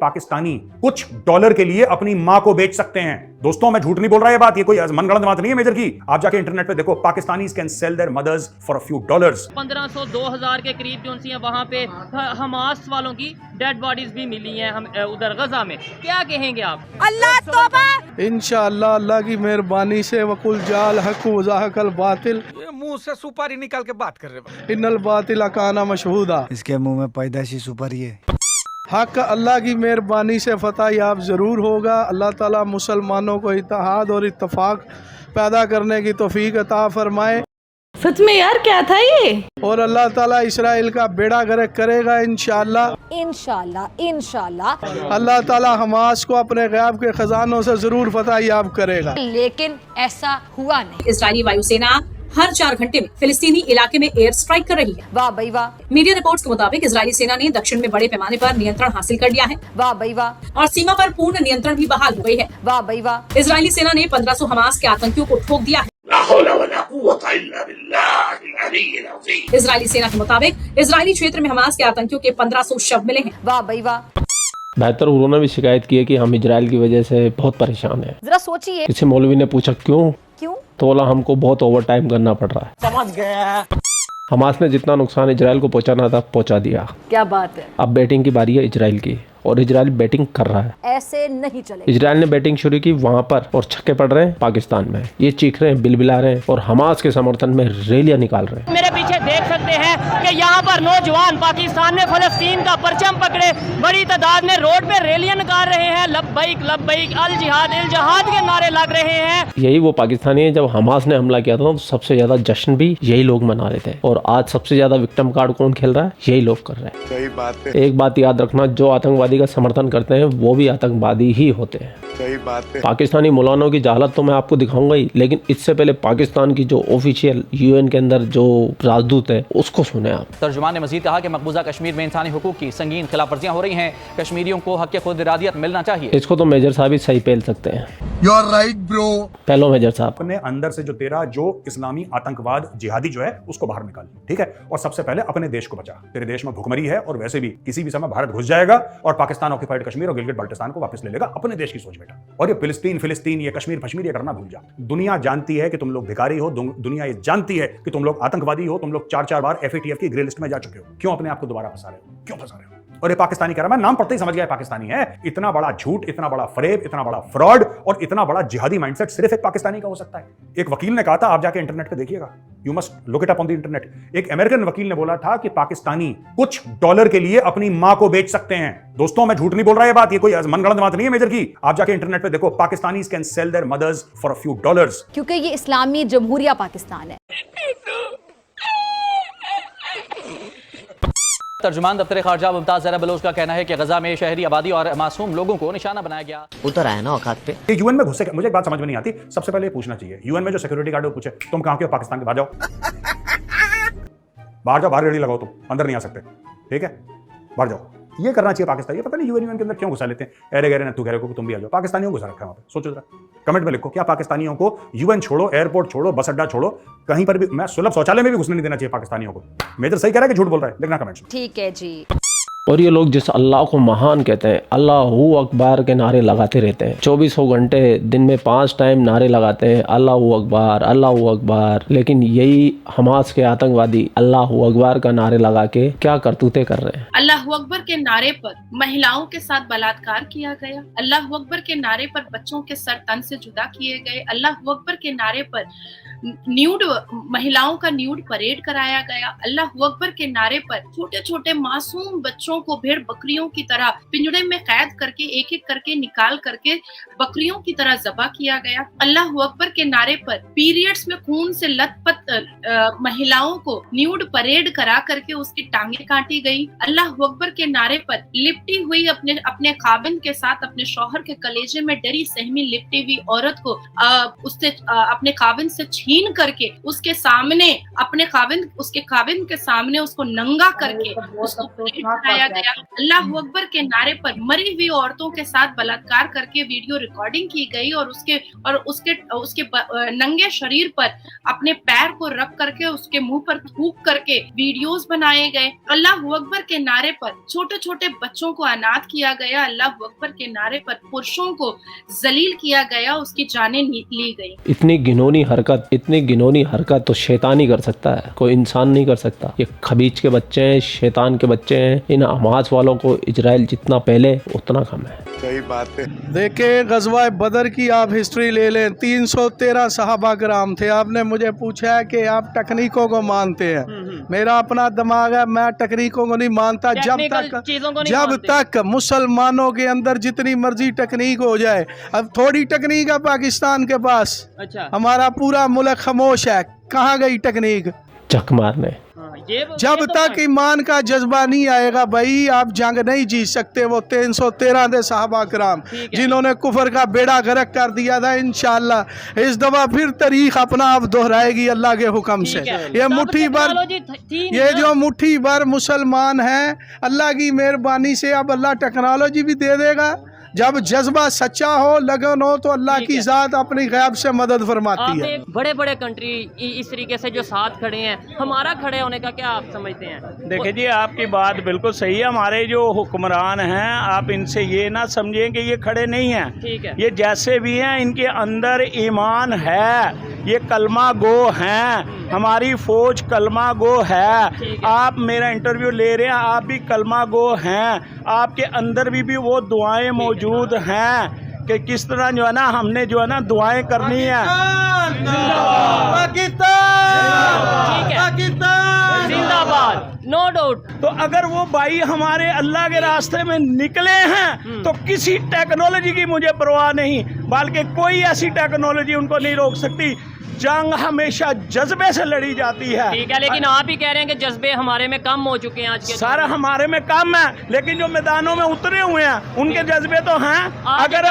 पाकिस्तानी कुछ डॉलर के लिए अपनी मां को बेच सकते हैं। दोस्तों मैं झूठ नहीं बोल रहा, ये बात, ये कोई मनगढ़ंत बात नहीं है मेजर की। आप जाके इंटरनेट पे देखो, Pakistanis can sell their mothers for a few dollars. 1500-2000 के करीब जो सी वहाँ पे हमास वालों की डेड बॉडीज भी मिली हैं हम उधर गजा में। क्या कहेंगे आप? अल्लाह तौबा। इंशाअल्लाह अल्लाह की मेहरबानी से वकुल जाल हक वज़ाहकल बातिल। ये मुंह से सुपारी निकाल के बात कर रहे। इन्नल बातिल काना मशहूदा। इसके मुंह में पैदाइशी सुपारी है। हक अल्लाह की मेहरबानी से फतह याब ज़रूर होगा। अल्लाह ताला मुसलमानों को इत्तेहाद और इत्तफाक पैदा करने की तौफीक अता फरमाए। सच में यार क्या था ये? और अल्लाह ताला इसराइल का बेड़ा गर्क करेगा इंशाअल्लाह। इंशाअल्लाह इंशाअल्लाह। अल्लाह ताला हमास को अपने गैब के खजानों से ज़रूर फतह याब करेगा। लेकिन ऐसा हुआ नहीं। इजरायली वायुसेना हर 4 घंटे में फिलिस्तीनी इलाके में एयर स्ट्राइक कर रही है। वाह भाई वाह। मीडिया रिपोर्ट्स के मुताबिक इजरायली सेना ने दक्षिण में बड़े पैमाने पर नियंत्रण हासिल कर लिया है। वाह भाई वाह। और सीमा पर पूर्ण नियंत्रण भी बहाल हो गई है। वाह भाई वाह। इजरायली सेना ने 1500 हमास के आतंकियों को ठोक दिया है। इजरायली सेना के मुताबिक इजरायली क्षेत्र में हमास के आतंकियों के 1500 शव मिले हैं। वाह भाई वाह। बेहतर उन्होंने भी शिकायत की है कि हम इजराइल की वजह से बहुत परेशान हैं। जरा सोचिए। किसी मौलवी ने पूछा क्यों, क्यों? तो बोला हमको बहुत ओवर टाइम करना पड़ रहा है। समझ गया। हमास ने जितना नुकसान इजराइल को पहुंचाना था पहुंचा दिया। क्या बात है। अब बैटिंग की बारी है इजराइल की, और इजराइल बैटिंग कर रहा है। ऐसे नहीं चलेगा। इजराइल ने बैटिंग शुरू की वहां पर, और छक्के पड़ रहे हैं पाकिस्तान में। ये चीख रहे हैं, बिलबिला रहे हैं, और हमास के समर्थन में रैलियां निकाल रहे हैं। मेरे पीछे देख सकते हैं कि यहाँ पर नौजवान पाकिस्तान में फलस्तीन का परचम पकड़े बड़ी तादाद में रोड पे रैलियां निकाल रहे हैं। लब्बैक लब्बैक अल जिहाद के नारे लग रहे हैं। यही वो पाकिस्तानी है, जब हमास ने हमला किया था तो सबसे ज्यादा जश्न भी यही लोग मना रहे थे, और आज सबसे ज्यादा विक्टिम कार्ड कौन खेल रहा है? यही लोग कर रहे हैं। सही बात है। एक बात याद रखना, जो आतंकवादी का समर्थन करते हैं वो भी आतंकवादी ही होते हैं। सही बात है। पाकिस्तानी मौलानों की जहालत तो मैं आपको दिखाऊंगा ही, लेकिन इससे पहले पाकिस्तान की जो ऑफिशियल यूएन के अंदर जो राजदूत है उसको सुने आप। तर्जुमान ने मजीद कहा कि मकबूजा कश्मीर में इंसानी हुकूक की संगीन खिलाफ वर्जियां हो रही हैं। कश्मीरियों को हक खुद इरादियत मिलना चाहिए। इसको तो मेजर साहब ही सही पहल सकते हैं। You are right bro. पहलो मेजर साहब अपने अंदर से जो तेरा जो इस्लामी आतंकवाद जिहादी जो है उसको बाहर निकाल, ठीक है? और सबसे पहले अपने देश को बचा। तेरे देश में भुखमरी है, और वैसे भी किसी भी समय भारत घुस जाएगा और पाकिस्तान ऑक्यूपाइड कश्मीर और गिलगिट बाल्टिस्तान को वापस ले लेगा। अपने देश की सोच बेटा। और ये फिलिस्तीन ये कश्मीर ये करना भूल जा। दुनिया जानती है कि तुम लोग भिखारी हो, दुनिया ये जानती है कि तुम लोग आतंकवादी हो, तुम लोग 4-4 बार FATF की ग्रे लिस्ट में जा चुके हो। क्यों अपने आप को दोबारा फंसा रहे हो? क्यों फंसा रहे हो? और ये पाकिस्तानी कह रहा, मैं नाम पढ़ते ही समझ गया पाकिस्तानी है। इतना बड़ा झूठ, इतना बड़ा फरेब, इतना बड़ा फ्रॉड और इतना बड़ा जिहादी माइंडसेट सिर्फ एक पाकिस्तानी का हो सकता है। एक वकील ने कहा था, आप जाके इंटरनेट पे देखिएगा, you must look it up on the internet. एक अमेरिकन वकील ने बोला था कि पाकिस्तानी कुछ डॉलर के लिए अपनी मां को बेच सकते हैं। दोस्तों मैं झूठ नहीं बोल रहा, ये बात, ये कोई मनगढ़ंत बात नहीं है मेजर की। आप जाके इंटरनेट पे देखो, Pakistanis can sell their mothers for a few dollars. क्योंकि ये इस्लामी जमहूरिया पाकिस्तान है। तर्जुमान दफ्तर खारजा मुमताज ज़हरा बलोच का कहना है कि गजा में शहरी आबादी और मासूम लोगों को निशाना बनाया गया। उतर आया ना औकात पे। ये यूएन में घुसे, मुझे एक बात समझ में नहीं आती। सबसे पहले पूछना चाहिए यूएन में जो सिक्योरिटी गार्ड पूछे, तुम कहां के हो? पाकिस्तान के। बाहर जाओ, बाहर जाओ, बाहर रेडी लगाओ, तुम अंदर नहीं आ सकते, ठीक है? बाहर जाओ। ये करना चाहिए पाकिस्तान। ये पता नहीं यूएन के अंदर क्यों घुसा लेते हैं। अरे गहरे ना तू कह रहे हो तुम भी आ जाओ। पाकिस्तानियों को घुसा रखा है वहां पे। सोचो जरा, कमेंट में लिखो, क्या पाकिस्तानियों को यूएन छोड़ो, एयरपोर्ट छोड़ो, बस अड्डा छोड़ो, कहीं पर भी, मैं सुलभ शौचालय में भी घुसने नहीं देना चाहिए पाकिस्तानियों को। मेजर सही कह रहा है कि झूठ बोल रहा है? लिखना कमेंट्स में। ठीक है जी। और ये लोग जिस अल्लाह को महान कहते हैं, अल्लाहू अकबर के नारे लगाते रहते हैं। 24 घंटे दिन में 5 टाइम नारे लगाते हैं, अल्लाहू अकबर अल्लाहू अकबर। लेकिन यही हमास के आतंकवादी अल्लाहू अकबर का नारे लगा के क्या करतूते कर रहे हैं। अल्लाहू अकबर के नारे पर महिलाओं के साथ बलात्कार किया गया। अल्लाहू अकबर के नारे पर बच्चों के सर तन से जुदा किए गए। अल्लाहू अकबर के नारे पर न्यूड महिलाओं का न्यूड परेड कराया गया। अल्लाहू अकबर के नारे पर छोटे छोटे मासूम बच्चों को भेड़ बकरियों की तरह पिंजड़े में कैद करके एक एक करके निकाल करके बकरियों की तरह ज़बह किया गया। अल्लाहू अकबर के नारे पर पीरियड्स में खून से लथपथ महिलाओं को न्यूड परेड करा करके उसकी टांगे काटी गई। अल्लाहू अकबर के नारे पर लिपटी हुई अपने खाबिन के साथ अपने शौहर के कलेजे में डरी सहमी लिपटी हुई औरत को उससे अपने खाबिन से तौहीन करके उसके सामने उसके खाविंद के सामने उसको नंगा करके उसको कराया गया। अल्लाह अकबर के नारे पर मरी हुई औरतों के साथ बलात्कार करके वीडियो रिकॉर्डिंग की गई और उसके नंगे शरीर पर अपने पैर को रख करके उसके मुंह पर थूक करके वीडियोस बनाए गए। अल्लाह अकबर के नारे पर छोटे छोटे बच्चों को अनाथ किया गया। अल्लाह अकबर के नारे पर पुरुषों को जलील किया गया, उसकी जानें ली गई। इतनी घिनौनी हरकत तो शैतान ही कर सकता है, कोई इंसान नहीं कर सकता। ये खबीज के बच्चे हैं, शैतान के बच्चे हैं। इन हमास वालों को इजराइल जितना पहले उतना कम है। सही बात है। देखिए गज़वा बदर की आप हिस्ट्री ले लें, 313 सहाबा कराम थे। आपने मुझे पूछा है कि आप तकनीकों को मानते हैं। मेरा अपना दिमाग है, मैं तकनीकों को नहीं मानता। जब तक मुसलमानों के अंदर जितनी मर्जी तकनीक हो जाए, अब थोड़ी तकनीक है पाकिस्तान के पास। अच्छा। हमारा पूरा मुल्क खामोश है। कहाँ गई तकनीक? चक मारने। जब तक ईमान का जज्बा नहीं आएगा भाई, आप जंग नहीं जीत सकते। वो 313 थे साहबा कराम जिन्होंने कुफर का बेड़ा गर्क कर दिया था। इंशाअल्लाह इस दफा फिर तारीख अपना आप दोहराएगी अल्लाह के हुक्म से। ये मुट्ठी भर, ये जो मुट्ठी भर मुसलमान हैं, अल्लाह की मेहरबानी से अब अल्लाह टेक्नोलॉजी भी दे देगा। जब जज्बा सच्चा हो, लगन हो, तो अल्लाह की ज़ात अपनी गैब से मदद फरमाती है। बड़े बड़े कंट्री इस तरीके से जो साथ खड़े हैं, हमारा खड़े होने का क्या आप समझते हैं? देखिए जी, आपकी बात बिल्कुल सही है। हमारे जो हुक्मरान हैं, आप इनसे ये ना समझें कि ये खड़े नहीं हैं। ठीक है। ये जैसे भी हैं, इनके अंदर ईमान है, ये कलमा गो हैं। हमारी फौज कलमा गो है। आप मेरा इंटरव्यू ले रहे हैं, आप भी कलमा गो हैं। आपके अंदर भी वो दुआएं मौजूद हैं कि किस तरह जो है ना, हमने जो है ना दुआएं करनी है। जिंदाबाद, नो डाउट। तो अगर वो भाई हमारे अल्लाह के रास्ते में निकले हैं, तो किसी टेक्नोलॉजी की मुझे परवाह नहीं, बल्कि कोई ऐसी टेक्नोलॉजी उनको नहीं रोक सकती। जंग हमेशा जज्बे से लड़ी जाती है। ठीक है, लेकिन आप ही कह रहे हैं कि जज्बे हमारे में कम हो चुके हैं आज के। सारा हमारे में कम है, लेकिन जो मैदानों में उतरे हुए हैं उनके जज्बे तो हैं।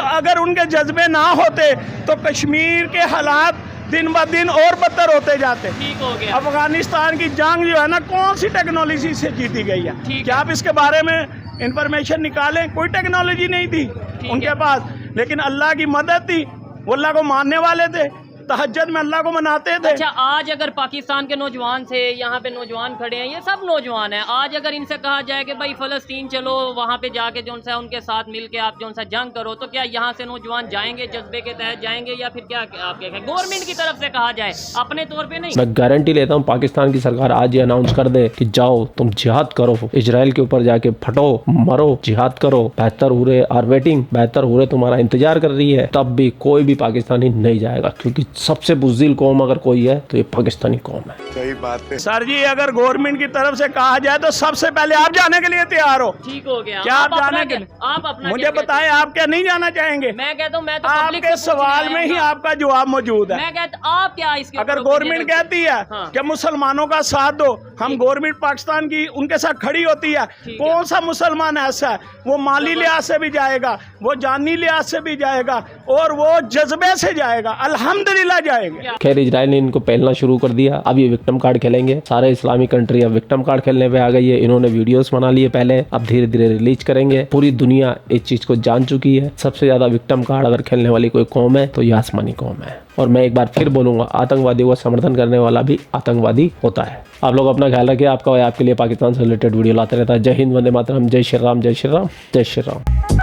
अगर उनके जज्बे ना होते तो कश्मीर के हालात दिन ब दिन और बदतर होते जाते। ठीक हो गया। अफगानिस्तान की जंग जो है ना, कौन सी टेक्नोलॉजी से जीती गई है? क्या आप इसके बारे में इंफॉर्मेशन निकालें? कोई टेक्नोलॉजी नहीं थी उनके पास, लेकिन अल्लाह की मदद थी। वो अल्लाह को मानने वाले थे, तहज्जुद में अल्लाह को मनाते थे। अच्छा, आज अगर पाकिस्तान के नौजवान से, यहाँ पे नौजवान खड़े हैं, ये सब नौजवान हैं, आज अगर इनसे कहा जाए कि भाई फ़लस्तीन चलो, वहाँ पे जाके जो सा उनके साथ मिल के आप जो सा जंग करो, तो क्या यहाँ से नौजवान जाएंगे? जज्बे के तहत जाएंगे या फिर क्या आप कहें? गवर्नमेंट की तरफ से कहा जाए, अपने तौर पे नहीं। मैं गारंटी लेता हूँ पाकिस्तान की सरकार आज ये अनाउंस कर दे कि जाओ तुम जिहाद करो, इजराइल के ऊपर जाके फटो, मरो, जिहाद करो, बेहतर हुए आर वेटिंग, बेहतर हुए तुम्हारा इंतजार कर रही है, तब भी कोई भी पाकिस्तानी नहीं जाएगा, क्योंकि सबसे बुज़दिल कौम अगर कोई है तो ये पाकिस्तानी कौम है। सही बात है सर जी। अगर गवर्नमेंट की तरफ से कहा जाए तो सबसे पहले आप जाने के लिए तैयार हो। ठीक हो गया। क्या आप जाने के लिए? आप अपना मुझे बताएं, आप क्या नहीं जाना चाहेंगे? मैं कहता हूँ, मैं तो आपके सवाल में ही आपका जवाब मौजूद है। मैं कहता, आप क्या इसके अगर गवर्नमेंट कहती है कि मुसलमानों का साथ दो, हम गवर्नमेंट पाकिस्तान की उनके साथ खड़ी होती है, कौन सा मुसलमान ऐसा है? वो माली लिहाज से भी जाएगा, वो जानी लिहाज से भी जाएगा, और वो जज्बे से जाएगा, अल्हम्दुलिल्लाह जाएगा। खैर, इजराइल ने इनको पहलना शुरू कर दिया। अब ये विक्टिम कार्ड खेलेंगे। सारे इस्लामी कंट्री अब विक्टिम कार्ड खेलने पे आ गई है। इन्होंने वीडियोस बना लिए पहले, अब धीरे धीरे रिलीज करेंगे। पूरी दुनिया इस चीज को जान चुकी है। सबसे ज्यादा विक्टिम कार्ड अगर खेलने वाली कोई कौम है तो ये आसमानी कौम है। और मैं एक बार फिर बोलूंगा, आतंकवादियों का समर्थन करने वाला भी आतंकवादी होता है। आप लोग अपना ख्याल रखिए। आपका आपके लिए पाकिस्तान से रिलेटेड वीडियो लाते रहता है। जय हिंद, वंदे मातरम, जय श्री राम, जय श्री राम, जय श्री राम।